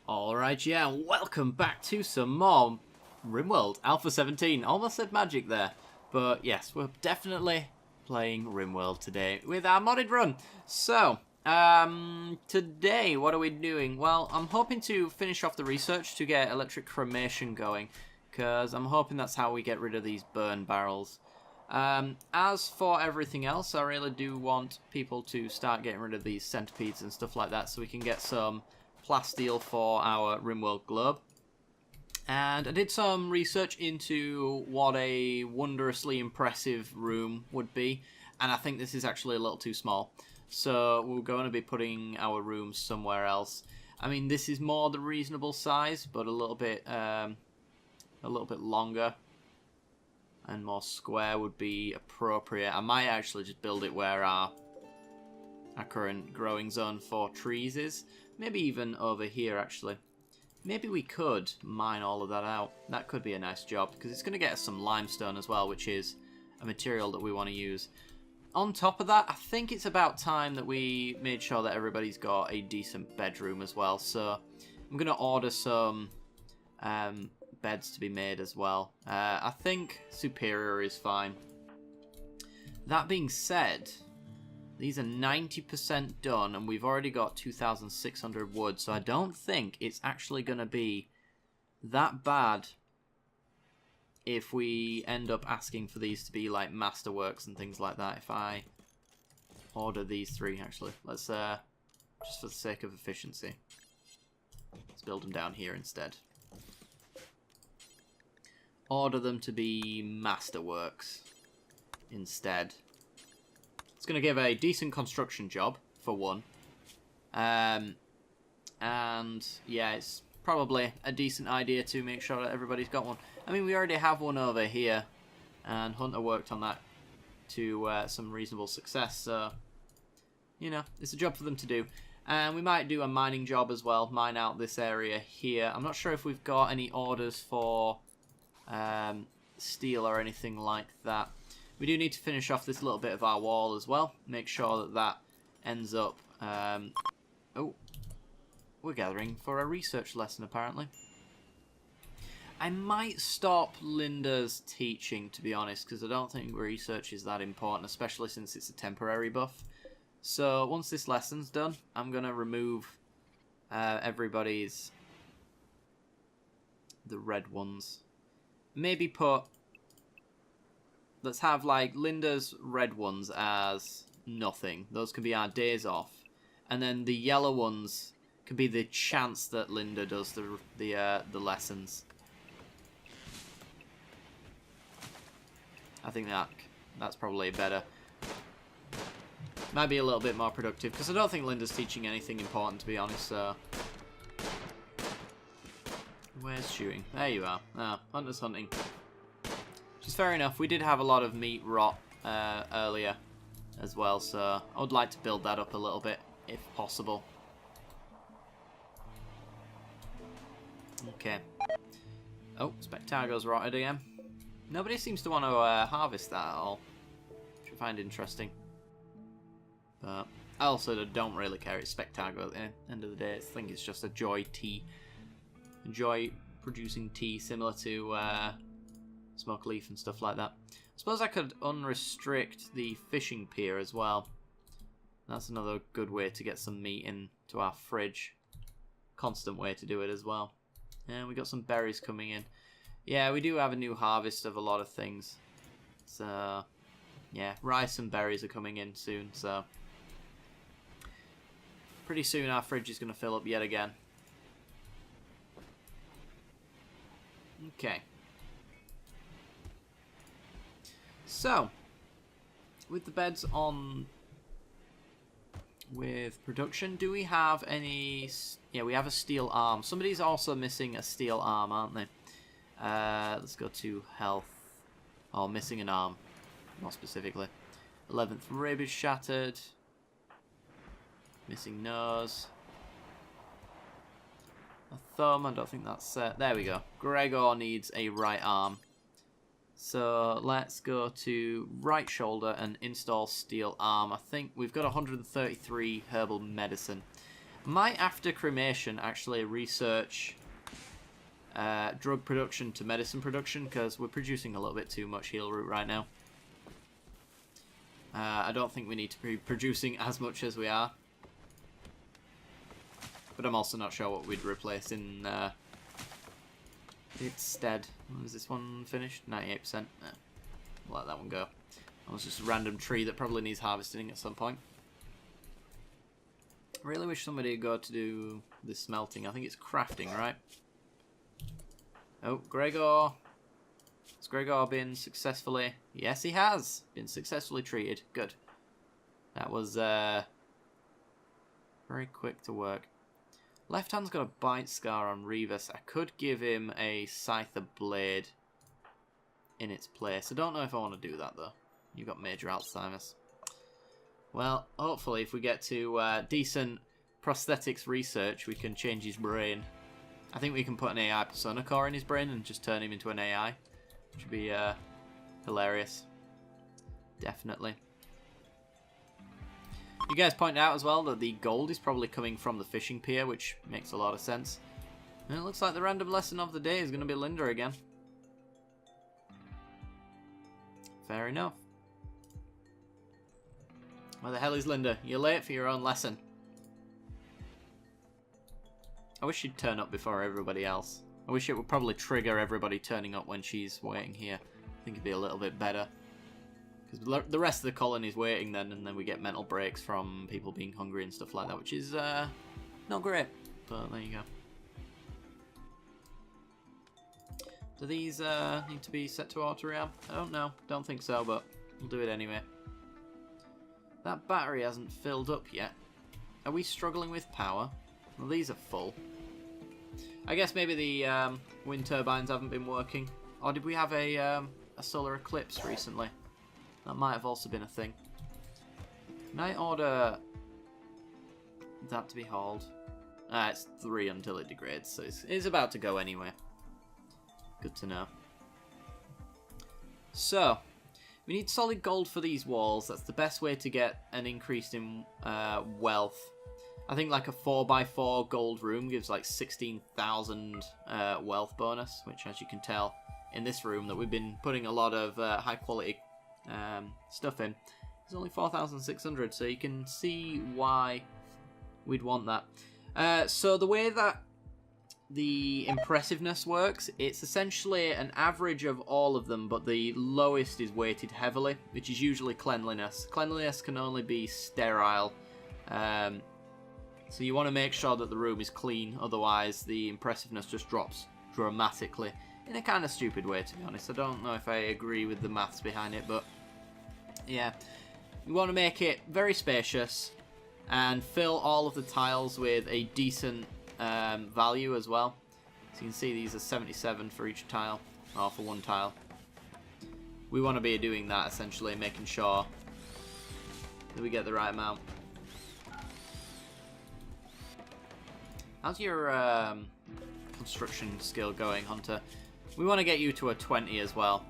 Alright, yeah, welcome back to some more Rimworld, Alpha 17. Almost said magic there. But yes, we're definitely playing Rimworld today with our modded run. So, today, what are we doing? Well, I'm hoping to finish off the research to get electric cremation going, because I'm hoping that's how we get rid of these burn barrels. As for everything else, I really do want people to start getting rid of these centipedes and stuff like that so we can get some plasteel for our Rimworld globe. And I did some research into what a wondrously impressive room would be, and I think this is actually a little too small. So we're going to be putting our rooms somewhere else. I mean, this is more the reasonable size, but a little bit longer and more square would be appropriate. I might actually just build it where our current growing zone for trees is. Maybe even over here, actually. Maybe we could mine all of that out. That could be a nice job, because it's going to get us some limestone as well, which is a material that we want to use. On top of that, I think it's about time that we made sure that everybody's got a decent bedroom as well. So I'm going to order some beds to be made as well. I think superior is fine. That being said, these are 90% done, and we've already got 2,600 wood, so I don't think it's actually going to be that bad if we end up asking for these to be like masterworks and things like that. If I order these three, actually, let's just for the sake of efficiency, let's build them down here instead. Order them to be masterworks instead. It's going to give a decent construction job, for one. And, yeah, it's probably a decent idea to make sure that everybody's got one. I mean, we already have one over here, and Hunter worked on that to some reasonable success, so, you know, it's a job for them to do. And we might do a mining job as well, mine out this area here. I'm not sure if we've got any orders for steel or anything like that. We do need to finish off this little bit of our wall as well. Make sure that that ends up... oh, we're gathering for a research lesson, apparently. I might stop Linda's teaching, to be honest, because I don't think research is that important, especially since it's a temporary buff. So, once this lesson's done, I'm going to remove everybody's... the red ones. Maybe put... let's have, like, Linda's red ones as nothing. Those can be our days off. And then the yellow ones can be the chance that Linda does the lessons. I think that's probably better. Might be a little bit more productive, because I don't think Linda's teaching anything important, to be honest, so... Where's shooting? There you are. Ah, Hunter's hunting. Which is fair enough. We did have a lot of meat rot earlier as well, so I would like to build that up a little bit, if possible. Okay. Oh, Spectago's rotted again. Nobody seems to want to harvest that at all, which I find interesting. But I also don't really care. It's Spectago at the end of the day. I think it's just a joy tea. A joy producing tea similar to... smoke leaf and stuff like that. I suppose I could unrestrict the fishing pier as well. That's another good way to get some meat into our fridge. Constant way to do it as well. And we got some berries coming in. Yeah, we do have a new harvest of a lot of things. So, yeah, rice and berries are coming in soon, so... pretty soon our fridge is going to fill up yet again. Okay. So, with the beds on with production, do we have any... yeah, we have a steel arm. Somebody's also missing a steel arm, aren't they? Let's go to health. Oh, missing an arm, more specifically. 11th rib is shattered. Missing nose. A thumb, I don't think that's set. There we go. Gregor needs a right arm. So let's go to right shoulder and install steel arm. I think we've got 133 herbal medicine. Might, after cremation, actually research drug production to medicine production, because we're producing a little bit too much heal root right now. I don't think we need to be producing as much as we are. But I'm also not sure what we'd replace in its stead. Is this one finished? 98%. We'll let that one go. That was just a random tree that probably needs harvesting at some point. I really wish somebody would go to do the smelting. I think it's crafting, right? Oh, Gregor. Has Gregor been successfully... Yes, he has been successfully treated. Good. That was very quick to work. Left hand's got a bite scar on Revis. I could give him a Scyther Blade in its place. I don't know if I want to do that, though. You've got major Alzheimer's. Well, hopefully if we get to decent prosthetics research, we can change his brain. I think we can put an AI persona core in his brain and just turn him into an AI. Which would be hilarious. Definitely. You guys point out as well that the gold is probably coming from the fishing pier, which makes a lot of sense. And it looks like the random lesson of the day is going to be Linda again. Fair enough. Where the hell is Linda? You're late for your own lesson. I wish she'd turn up before everybody else. I wish it would probably trigger everybody turning up when she's waiting here. I think it'd be a little bit better. Because the rest of the colony's waiting then, and then we get mental breaks from people being hungry and stuff like that, which is not great. But there you go. Do these need to be set to auto rehab? I don't know. Don't think so, but we'll do it anyway. That battery hasn't filled up yet. Are we struggling with power? Well, these are full. I guess maybe the wind turbines haven't been working. Or did we have a solar eclipse recently? That might have also been a thing. Can I order that to be hauled? It's 3 until it degrades, so it's about to go anyway. Good to know. So, we need solid gold for these walls. That's the best way to get an increase in wealth. I think like a 4x4 gold room gives like 16,000 wealth bonus, which, as you can tell in this room that we've been putting a lot of high quality stuff in, it's only 4,600, so you can see why we'd want that. So the way that the impressiveness works, it's essentially an average of all of them, but the lowest is weighted heavily, which is usually cleanliness. Cleanliness can only be sterile. So you want to make sure that the room is clean, otherwise the impressiveness just drops dramatically. In a kind of stupid way, to be honest. I don't know if I agree with the maths behind it, but yeah. You want to make it very spacious and fill all of the tiles with a decent value as well. So you can see these are 77 for each tile, or for one tile. We want to be doing that essentially, making sure that we get the right amount. How's your construction skill going, Hunter? We want to get you to a 20 as well.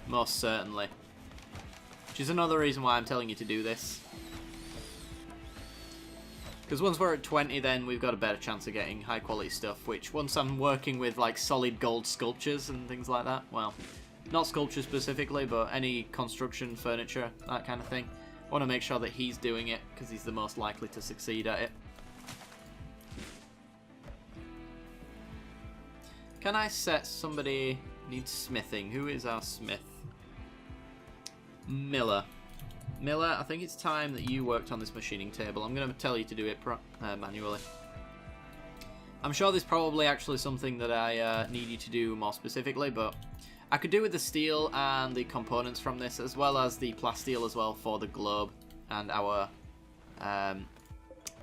Most certainly. Which is another reason why I'm telling you to do this. Because once we're at 20, then we've got a better chance of getting high quality stuff, which once I'm working with like solid gold sculptures and things like that, well, not sculptures specifically, but any construction, furniture, that kind of thing, I want to make sure that he's doing it, because he's the most likely to succeed at it. Can I set somebody... needs smithing. Who is our smith? Miller. Miller, I think it's time that you worked on this machining table. I'm going to tell you to do it manually. I'm sure there's probably actually something that I need you to do more specifically, but I could do with the steel and the components from this, as well as the plasteel as well for the globe and our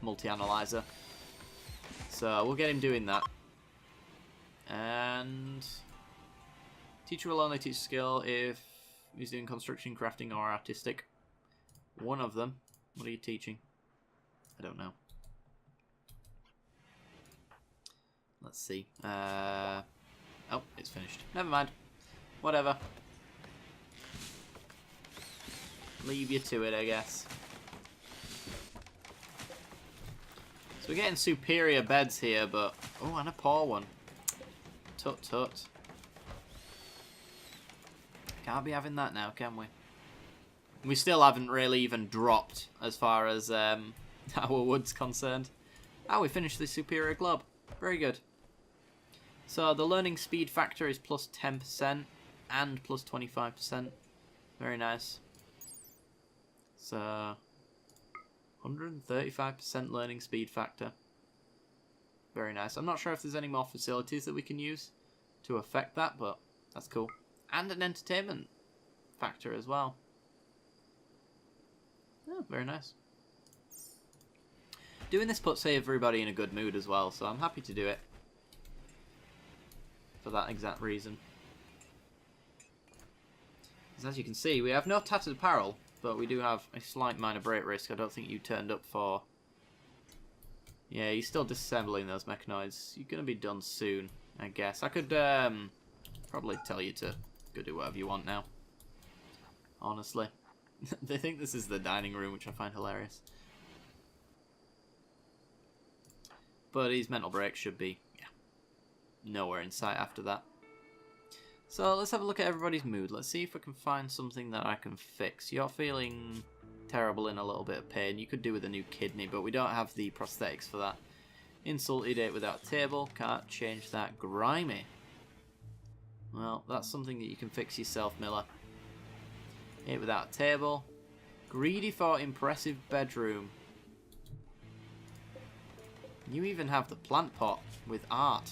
multi-analyzer. So we'll get him doing that. And teacher will only teach skill if he's doing construction, crafting, or artistic. One of them. What are you teaching? I don't know. Let's see. Oh, it's finished. Never mind. Whatever. Leave you to it, I guess. So we're getting superior beds here, but... Oh, and a poor one. Tut tut. Can't be having that now, can we? We still haven't really even dropped as far as our wood's concerned. Ah, we finished the superior globe. Very good. So the learning speed factor is plus 10% and plus 25%. Very nice. So 135% learning speed factor. Very nice. I'm not sure if there's any more facilities that we can use to affect that, but that's cool. And an entertainment factor as well. Oh, very nice. Doing this puts everybody in a good mood as well, so I'm happy to do it. For that exact reason. As you can see, we have no tattered apparel, but we do have a slight minor break risk. I don't think you turned up for... Yeah, you're still disassembling those mechanoids. You're going to be done soon, I guess. I could probably tell you to go do whatever you want now. Honestly. They think this is the dining room, which I find hilarious. But his mental break should be, yeah, nowhere in sight after that. So let's have a look at everybody's mood. Let's see if I can find something that I can fix. You're feeling terrible and a little bit of pain. You could do with a new kidney, but we don't have the prosthetics for that. Insulted, ate without a table. Can't change that. Grimy. Well, that's something that you can fix yourself, Miller. Ate without a table. Greedy for impressive bedroom. You even have the plant pot with art.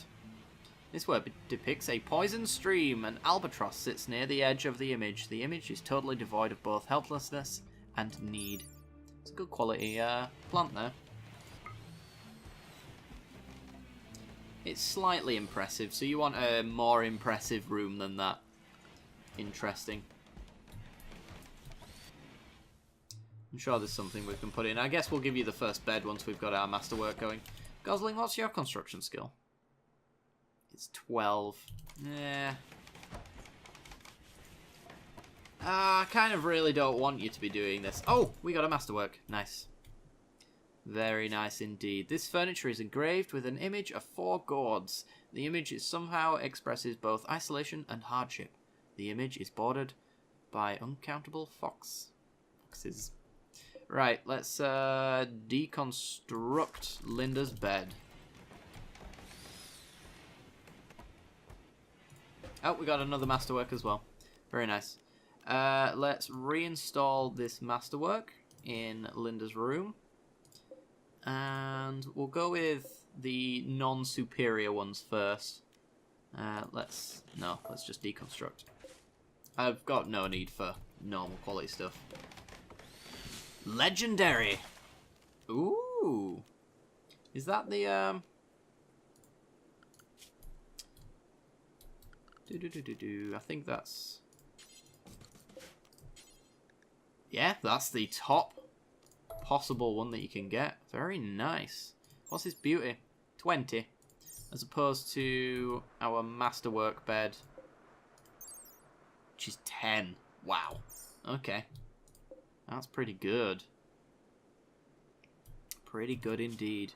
This work depicts a poison stream. An albatross sits near the edge of the image. The image is totally devoid of both helplessness and need. It's a good quality plant there. It's slightly impressive, so you want a more impressive room than that. Interesting. I'm sure there's something we can put in. I guess we'll give you the first bed once we've got our masterwork going. Gosling, what's your construction skill? It's 12. Yeah. I kind of really don't want you to be doing this. Oh, we got a masterwork. Nice. Very nice indeed. This furniture is engraved with an image of 4 gourds. The image somehow expresses both isolation and hardship. The image is bordered by uncountable foxes. Right, let's deconstruct Linda's bed. Oh, we got another masterwork as well. Very nice. Let's reinstall this masterwork in Linda's room. And we'll go with the non-superior ones first. Let's just deconstruct. I've got no need for normal quality stuff. Legendary! Ooh! Is that the, I think that's... Yeah, that's the top possible one that you can get. Very nice. What's his beauty? 20. As opposed to our masterwork bed, which is 10. Wow. Okay. That's pretty good. Pretty good indeed.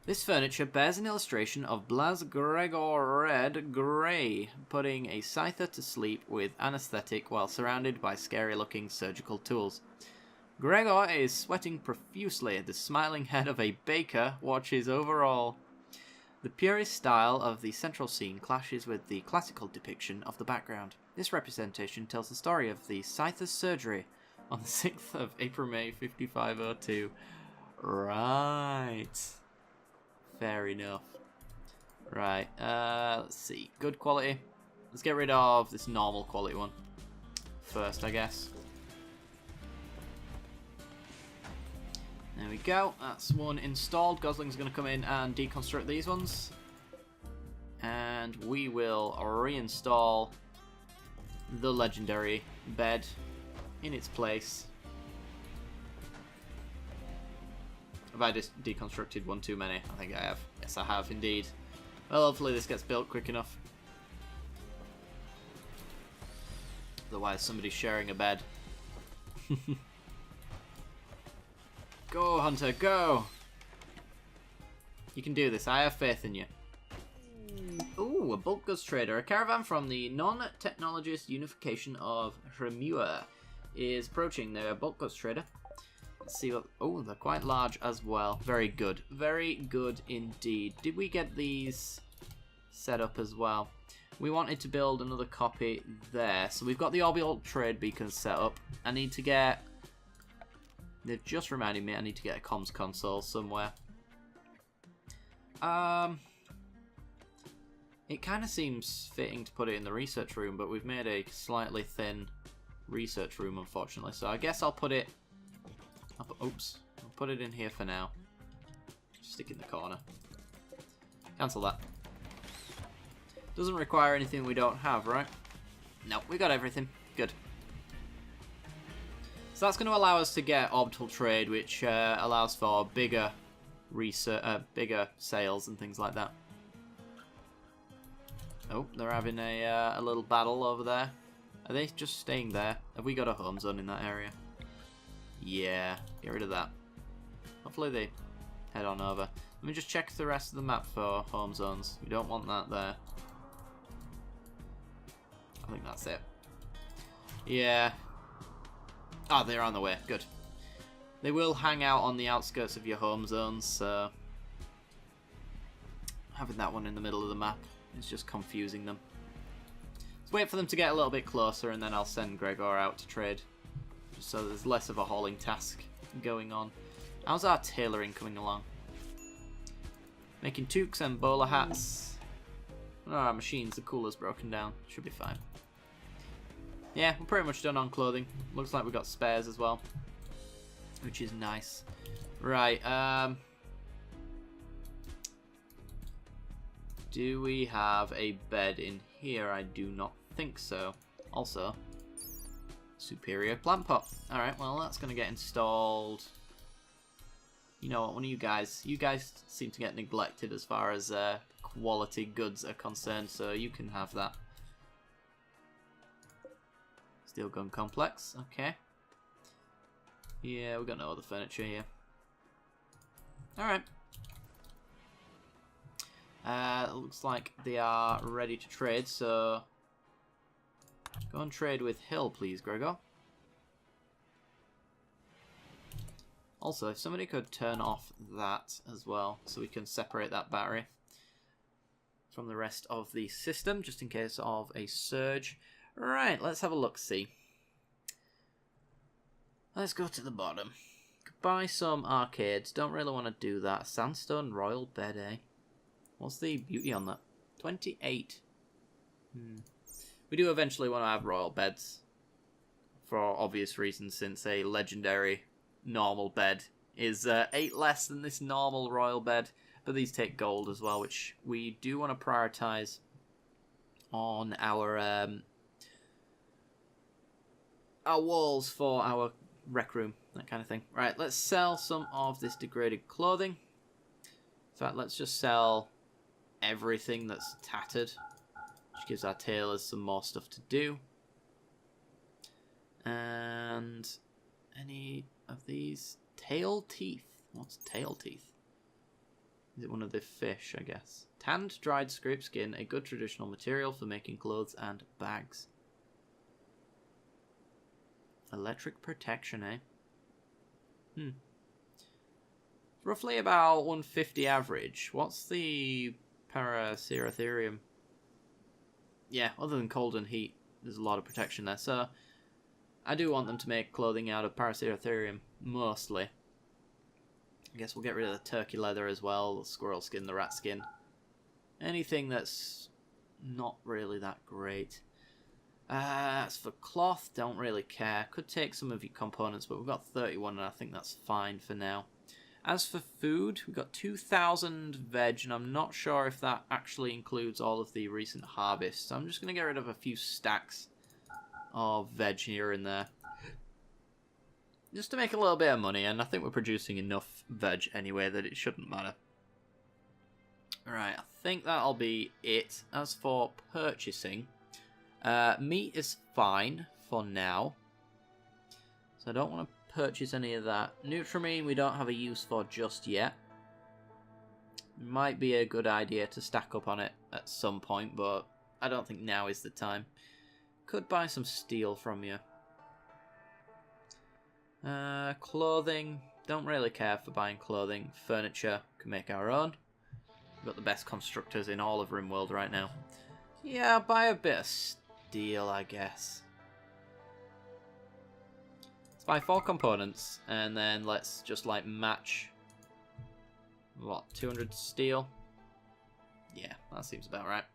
This furniture bears an illustration of Blas Gregor Red Grey putting a scyther to sleep with anesthetic while surrounded by scary-looking surgical tools. Gregor is sweating profusely. The smiling head of a baker watches over all. The purist style of the central scene clashes with the classical depiction of the background. This representation tells the story of the scyther's surgery on the 6th of April, May 5502. Right. Fair enough. Right, let's see. Good quality. Let's get rid of this normal quality one first, I guess. There we go. That's one installed. Gosling's going to come in and deconstruct these ones. And we will reinstall the legendary bed in its place. Have I just deconstructed one too many? I think I have. Yes, I have indeed. Well, hopefully this gets built quick enough. Otherwise, somebody's sharing a bed. Go, Hunter, go! You can do this. I have faith in you. Ooh, a bulk goods trader. A caravan from the non-technologist unification of Rimworld is approaching their bulk goods trader. Let's see what... Oh, they're quite large as well. Very good. Very good indeed. Did we get these set up as well? We wanted to build another copy there. So we've got the orbital trade beacons set up. I need to get... They've just reminded me I need to get a comms console somewhere. It kind of seems fitting to put it in the research room, but we've made a slightly thin research room, unfortunately. So I guess I'll put it... Oops. I'll put it in here for now. Stick in the corner. Cancel that. Doesn't require anything we don't have, right? No, we got everything. Good. So that's going to allow us to get orbital trade, which allows for bigger research, bigger sales and things like that. Oh, they're having a little battle over there. Are they just staying there? Have we got a home zone in that area? Yeah, get rid of that. Hopefully they head on over. Let me just check the rest of the map for home zones. We don't want that there. I think that's it. Yeah. Oh, they're on the way. Good. They will hang out on the outskirts of your home zones, so... having that one in the middle of the map is just confusing them. Let's wait for them to get a little bit closer, and then I'll send Gregor out to trade. Just so there's less of a hauling task going on. How's our tailoring coming along? Making toques and bowler hats. Oh, our machines, the cooler's broken down. Should be fine. Yeah, we're pretty much done on clothing. Looks like we've got spares as well, which is nice. Right, do we have a bed in here? I do not think so. Also, superior plant pot. Alright, well that's going to get installed. You know what, one of you guys seem to get neglected as far as quality goods are concerned, so you can have that. Steel gun complex, okay. Yeah, we've got no other furniture here. Alright. Looks like they are ready to trade, so... Go and trade with Hill, please, Gregor. Also, if somebody could turn off that as well, so we can separate that battery from the rest of the system, just in case of a surge. Right, let's have a look-see. Let's go to the bottom. Buy some arcades. Don't really want to do that. Sandstone royal bed, eh? What's the beauty on that? 28. We do eventually want to have royal beds. For obvious reasons, since a legendary normal bed is 8 less than this normal royal bed. But these take gold as well, which we do want to prioritize on our walls for our rec room, that kind of thing. Right, let's sell some of this degraded clothing. In fact, let's just sell everything that's tattered, which gives our tailors some more stuff to do. And any of these tail teeth. What's tail teeth? Is it one of the fish, I guess? Tanned, dried scrape skin, a good traditional material for making clothes and bags. Electric protection, eh? Roughly about 150 average. What's the Paraceratherium? Yeah, other than cold and heat, there's a lot of protection there. So, I do want them to make clothing out of Paraceratherium, mostly. I guess we'll get rid of the turkey leather as well, the squirrel skin, the rat skin. Anything that's not really that great. As for cloth, don't really care. Could take some of your components, but we've got 31 and I think that's fine for now. As for food, we've got 2,000 veg, and I'm not sure if that actually includes all of the recent harvests. So I'm just going to get rid of a few stacks of veg here and there. Just to make a little bit of money, and I think we're producing enough veg anyway that it shouldn't matter. Alright, I think that'll be it. As for purchasing, meat is fine for now. So I don't want to purchase any of that. Nutrimine we don't have a use for just yet. Might be a good idea to stack up on it at some point, but I don't think now is the time. Could buy some steel from you. Clothing. Don't really care for buying clothing. Furniture. Can make our own. We've got the best constructors in all of Rimworld right now. Yeah, buy a bit of steel, I guess. Let's buy 4 components, and then let's just, like, match... What, 200 steel? Yeah, that seems about right.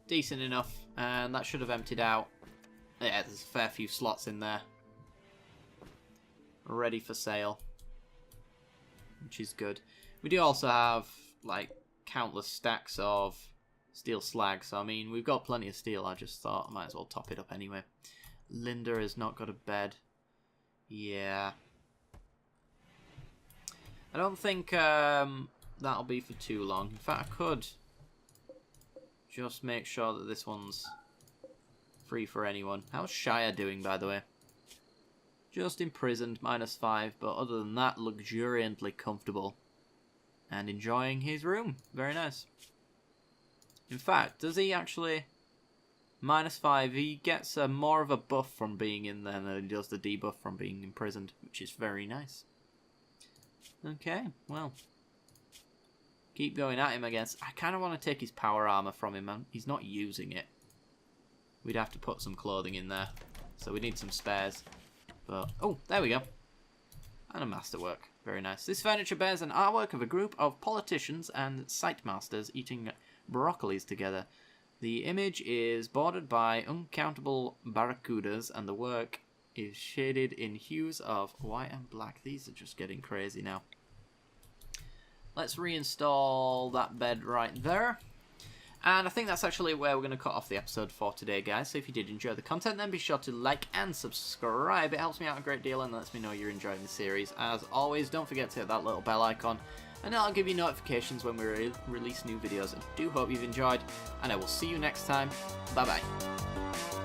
Decent enough, and that should have emptied out. Yeah, there's a fair few slots in there. Ready for sale. Which is good. We do also have, like, countless stacks of steel slag, so I mean, we've got plenty of steel. I just thought I might as well top it up anyway. Linda has not got a bed. Yeah. I don't think that'll be for too long. In fact, I could just make sure that this one's free for anyone. How's Shire doing, by the way? Just imprisoned, -5, but other than that, luxuriantly comfortable. And enjoying his room. Very nice. In fact, does he actually... -5, he gets more of a buff from being in there than he does the debuff from being imprisoned, which is very nice. Okay, well. Keep going at him, I guess. I kind of want to take his power armor from him, man. He's not using it. We'd have to put some clothing in there. So we need some spares. But, oh, there we go. And a masterwork. Very nice. This furniture bears an artwork of a group of politicians and site masters eating broccolis together. The image is bordered by uncountable barracudas, and the work is shaded in hues of white and black. These are just getting crazy now. Let's reinstall that bed right there. And I think that's actually where we're going to cut off the episode for today, guys. So if you did enjoy the content, then be sure to like and subscribe. It helps me out a great deal and lets me know you're enjoying the series. As always, don't forget to hit that little bell icon, and I'll give you notifications when we release new videos. I do hope you've enjoyed, and I will see you next time. Bye-bye.